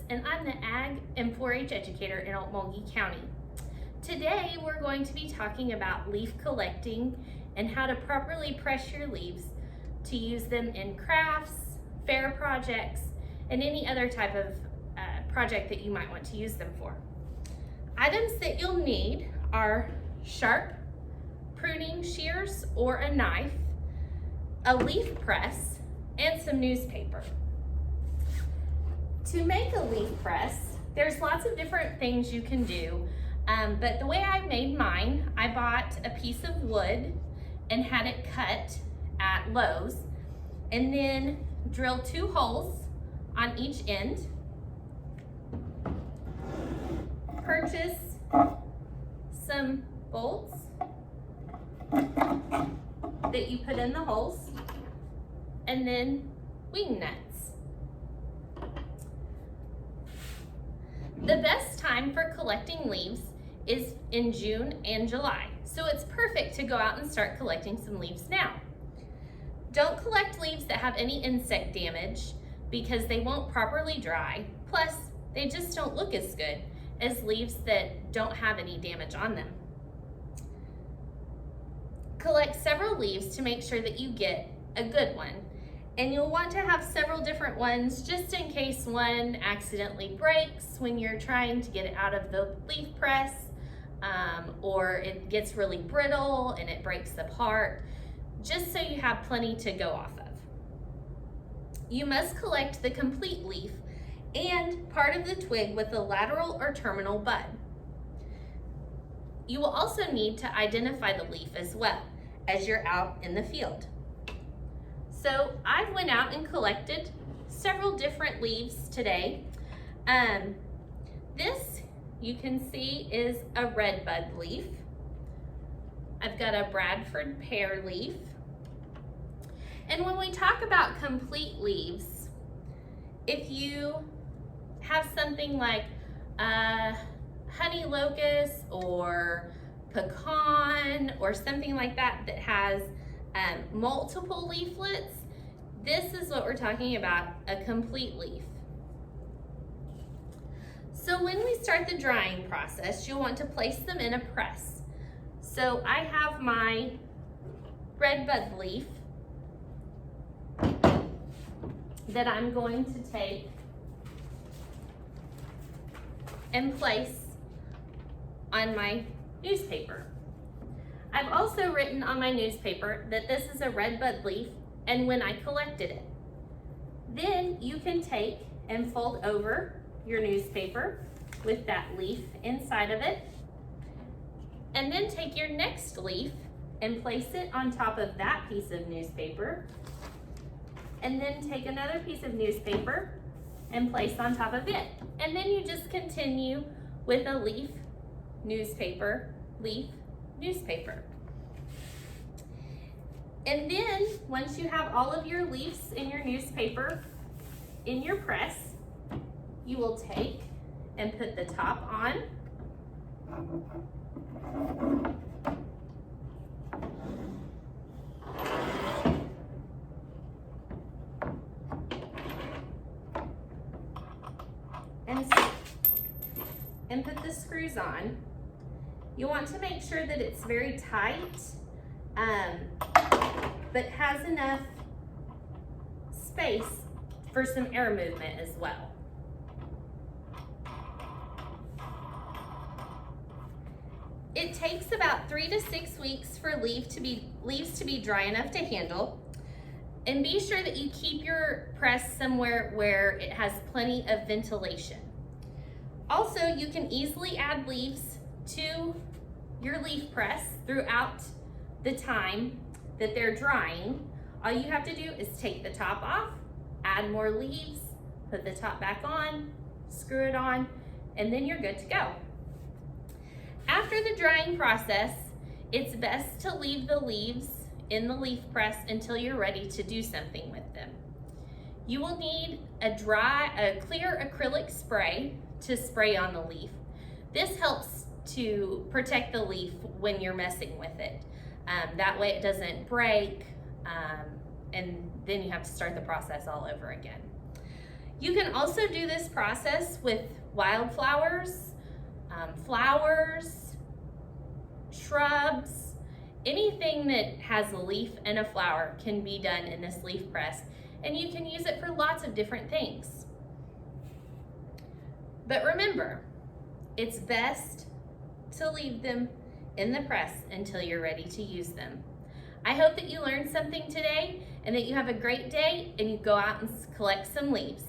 and I'm the Ag and 4-H educator in Okmulgee County. Today, we're going to be talking about leaf collecting and how to properly press your leaves to use them in crafts, fair projects, and any other type of project that you might want to use them for. Items that you'll need are sharp pruning shears or a knife, a leaf press, and some newspaper. To make a leaf press, there's lots of different things you can do, but the way I made mine, I bought a piece of wood and had it cut at Lowe's, and then drilled 2 holes on each end. Purchase some bolts that you put in the holes, and then wing nuts. The best time for collecting leaves is in June and July, so it's perfect to go out and start collecting some leaves now. Don't collect leaves that have any insect damage because they won't properly dry, plus they just don't look as good as leaves that don't have any damage on them. Collect several leaves to make sure that you get a good one. And you'll want to have several different ones just in case one accidentally breaks when you're trying to get it out of the leaf press, or it gets really brittle and it breaks apart, just so you have plenty to go off of. You must collect the complete leaf and part of the twig with the lateral or terminal bud. You will also need to identify the leaf as well as you're out in the field. So I went out and collected several different leaves today. This you can see is a red bud leaf. I've got a Bradford pear leaf. And when we talk about complete leaves, if you have something like honey locust or pecan or something like that that has multiple leaflets, this is what we're talking about, a complete leaf. So when we start the drying process, you'll want to place them in a press. So I have my red bud leaf that I'm going to take and place on my newspaper. I've also written on my newspaper that this is a red bud leaf and when I collected it. Then you can take and fold over your newspaper with that leaf inside of it, and then take your next leaf and place it on top of that piece of newspaper, and then take another piece of newspaper and place on top of it. And then you just continue with a leaf, newspaper, leaf, newspaper. And then once you have all of your leaves in your newspaper in your press, you will take and put the top on. And put the screws on. You want to make sure that it's very tight, but has enough space for some air movement as well. It takes about 3 to 6 weeks for leaves to be dry enough to handle. And be sure that you keep your press somewhere where it has plenty of ventilation. Also, you can easily add leaves to your leaf press throughout the time that they're drying. All you have to do is take the top off, add more leaves, put the top back on, screw it on, and then you're good to go. After the drying process, it's best to leave the leaves in the leaf press until you're ready to do something with them. You will need a clear acrylic spray to spray on the leaf. This helps to protect the leaf when you're messing with it. That way it doesn't break, and then you have to start the process all over again. You can also do this process with wildflowers, flowers, shrubs, anything that has a leaf and a flower can be done in this leaf press, and you can use it for lots of different things. But remember, it's best to leave them in the press until you're ready to use them. I hope that you learned something today and that you have a great day and you go out and collect some leaves.